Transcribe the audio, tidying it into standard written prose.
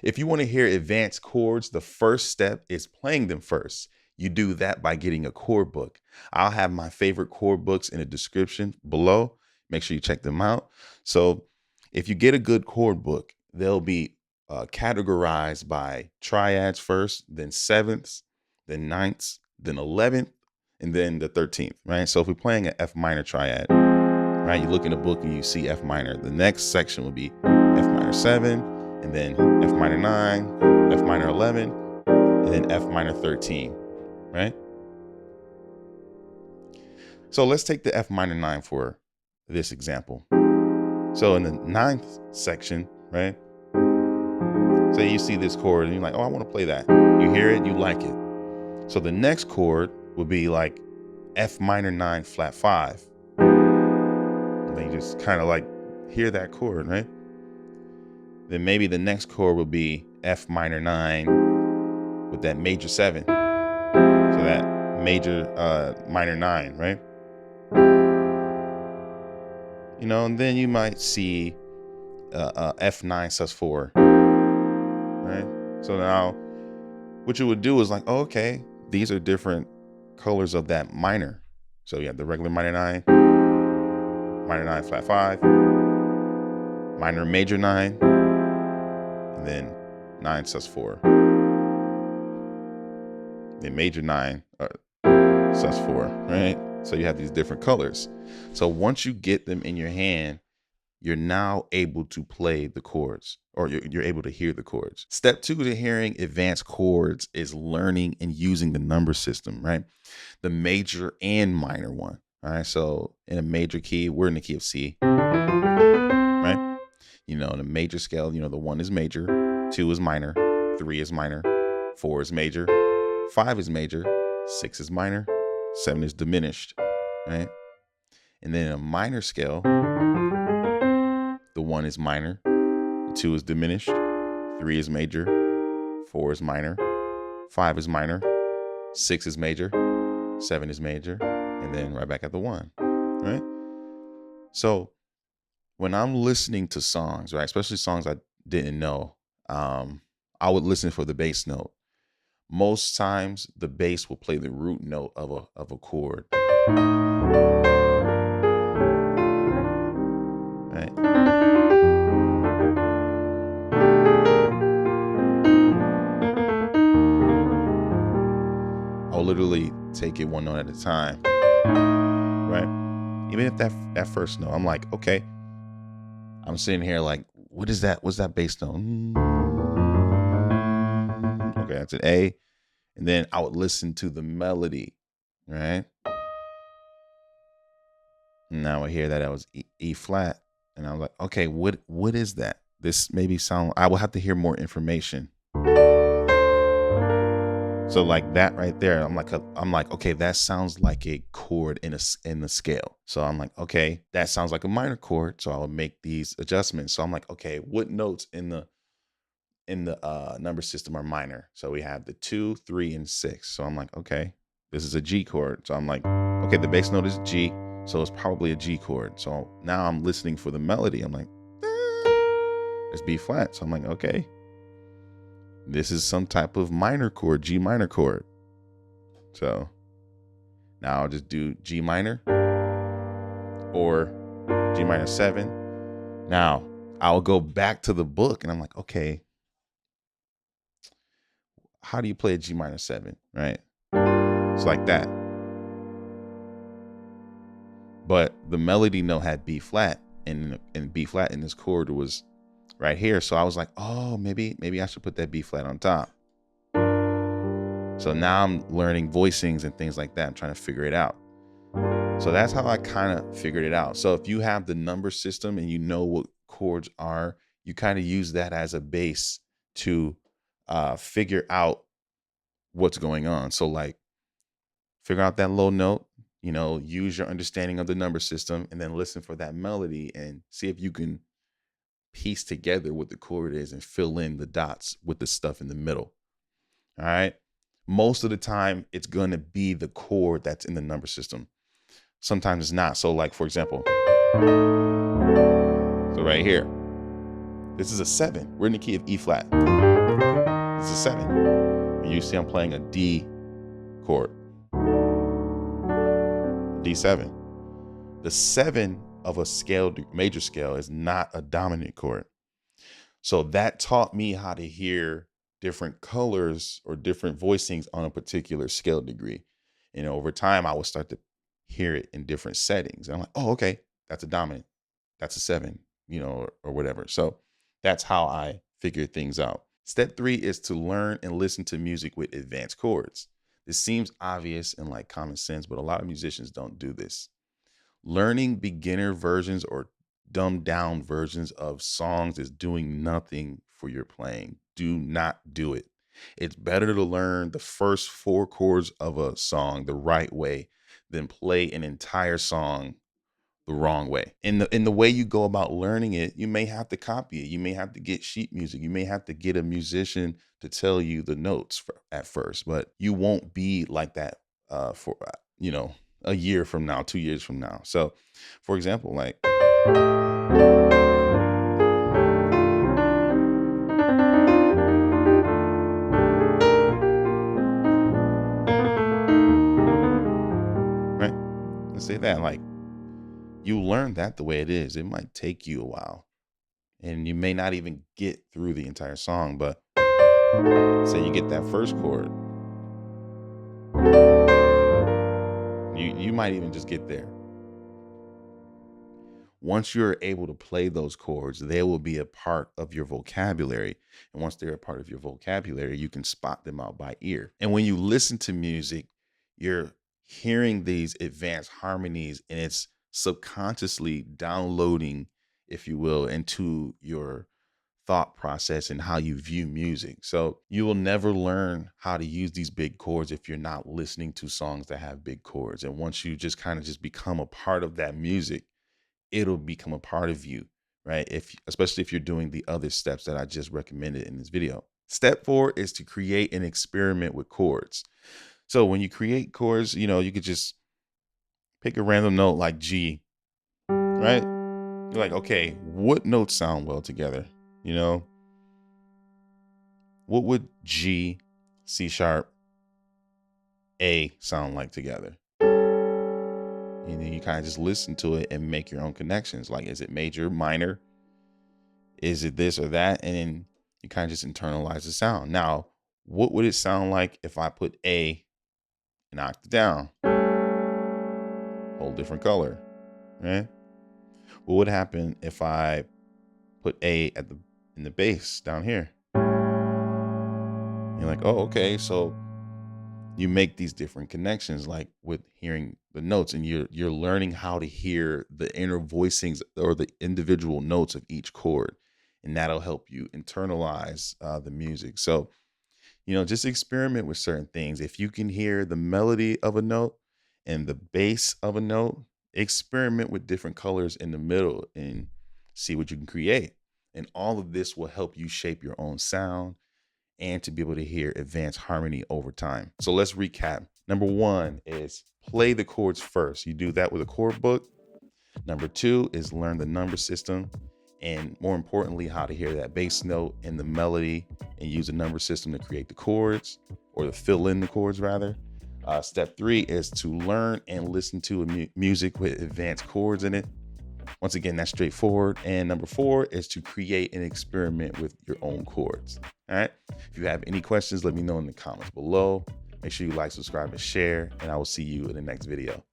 If you want to hear advanced chords, the first step is playing them first. You do that by getting a chord book. I'll have my favorite chord books in the description below. Make sure you check them out. So if you get a good chord book, they'll be categorized by triads first, then sevenths, then ninths, then 11th, and then the 13th, right? So if we're playing an F minor triad, right, you look in the book and you see F minor. The next section will be F minor 7, and then F minor 9, F minor 11, and then F minor 13, right? So let's take the F minor 9 for this example. So in the 9th section, right? Say you see this chord and you're like, oh, I want to play that. You hear it, you like it. So the next chord will be like F minor 9 flat 5. And then you just kind of like hear that chord, right? Then maybe the next chord will be F minor 9 with that major 7. So that major minor 9, right? You know, and then you might see F9 sus4, right? So now what you would do is like, oh, okay, these are different colors of that minor. So you have the regular minor 9 flat 5, minor major 9, and then 9 sus4, then major 9 sus4, right? So you have these different colors. So once you get them in your hand, you're now able to play the chords, or you're able to hear the chords. Step 2 to hearing advanced chords is learning and using the number system, right? The major and minor one. All right. So in a major key, we're in the key of C, right? You know, the major scale, you know, the 1 is major, 2 is minor, 3 is minor, 4 is major, 5 is major, 6 is minor, 7 is diminished, right? And then in a minor scale, the 1 is minor, the 2 is diminished, 3 is major, 4 is minor, 5 is minor, 6 is major, 7 is major, and then right back at the 1, right? So when I'm listening to songs, right, especially songs I didn't know, I would listen for the bass note. Most times the bass will play the root note of a chord, right? I'll literally take it one note at a time, right? Even if that first note, I'm like, okay, I'm sitting here like, what is that? What's that bass note? Okay, that's an A. And then I would listen to the melody, right? And now I hear that I was E flat. And I was like, okay, what is that? This maybe sound, I will have to hear more information. So like that right there, I'm like, okay, that sounds like a chord in the scale. So I'm like, okay, that sounds like a minor chord. So I'll make these adjustments. So I'm like, okay, what notes in the number system are minor? So we have the 2, 3, and 6. So I'm like, okay, this is a G chord. So I'm like, okay, the bass note is G. So it's probably a G chord. So now I'm listening for the melody. I'm like, it's B flat. So I'm like, okay, this is some type of minor chord, G minor chord. So now I'll just do G minor or G minor 7. Now I'll go back to the book and I'm like, okay, how do you play a G minor 7, right? It's like that. But the melody note had B flat, and B flat in this chord was right here. So I was like, oh, maybe I should put that B flat on top. So now I'm learning voicings and things like that. I'm trying to figure it out. So that's how I kind of figured it out. So if you have the number system and you know what chords are, you kind of use that as a base to figure out what's going on. So like figure out that low note, you know, use your understanding of the number system, and then listen for that melody and see if you can piece together what the chord is and fill in the dots with the stuff in the middle. All right. Most of the time it's going to be the chord that's in the number system. Sometimes it's not. So like, for example, so right here, this is a 7. We're in the key of E flat. It's a 7. And you see I'm playing a D chord, D7. The 7 of a scale, major scale, is not a dominant chord. So that taught me how to hear different colors or different voicings on a particular scale degree. And over time, I would start to hear it in different settings. And I'm like, oh, okay, that's a dominant, that's a 7, or whatever. So that's how I figure things out. Step 3 is to learn and listen to music with advanced chords. This seems obvious and like common sense, but a lot of musicians don't do this. Learning beginner versions or dumbed down versions of songs is doing nothing for your playing. Do not do it. It's better to learn the first 4 chords of a song the right way than play an entire song the wrong way. In the way you go about learning it, you may have to copy it. You may have to get sheet music. You may have to get a musician to tell you the notes at first, but you won't be like that for a year from now, 2 years from now. So, for example, like right, let's say that like you learn that the way it is. It might take you a while, and you may not even get through the entire song, but say you get that first chord, you might even just get there. Once you're able to play those chords, they will be a part of your vocabulary. And once they're a part of your vocabulary, you can spot them out by ear. And when you listen to music, you're hearing these advanced harmonies, and it's subconsciously downloading, if you will, into your thought process and how you view music. So you will never learn how to use these big chords if you're not listening to songs that have big chords. And once you just kind of just become a part of that music, it'll become a part of you, right? Especially if you're doing the other steps that I just recommended in this video. Step 4 is to create and experiment with chords. So when you create chords, you could just pick a random note like G, right? You're like, okay, what notes sound well together? What would G, C sharp, A sound like together? And then you kind of just listen to it and make your own connections. Like, is it major, minor? Is it this or that? And then you kind of just internalize the sound. Now, what would it sound like if I put A an octave down? Whole different color, right? What would happen if I put A in the bass down here? You're like, oh, okay. So you make these different connections, like with hearing the notes, and you're learning how to hear the inner voicings or the individual notes of each chord, and that'll help you internalize the music. So, just experiment with certain things. If you can hear the melody of a note and the bass of a note, experiment with different colors in the middle and see what you can create. And all of this will help you shape your own sound and to be able to hear advanced harmony over time. So let's recap. Number 1 is play the chords first. You do that with a chord book. Number 2 is learn the number system, and more importantly, how to hear that bass note and the melody, and use a number system to create the chords, or to fill in the chords rather. Step 3 is to learn and listen to music with advanced chords in it. Once again, that's straightforward. And number 4 is to create and experiment with your own chords. All right. If you have any questions, let me know in the comments below. Make sure you like, subscribe, and share, and I will see you in the next video.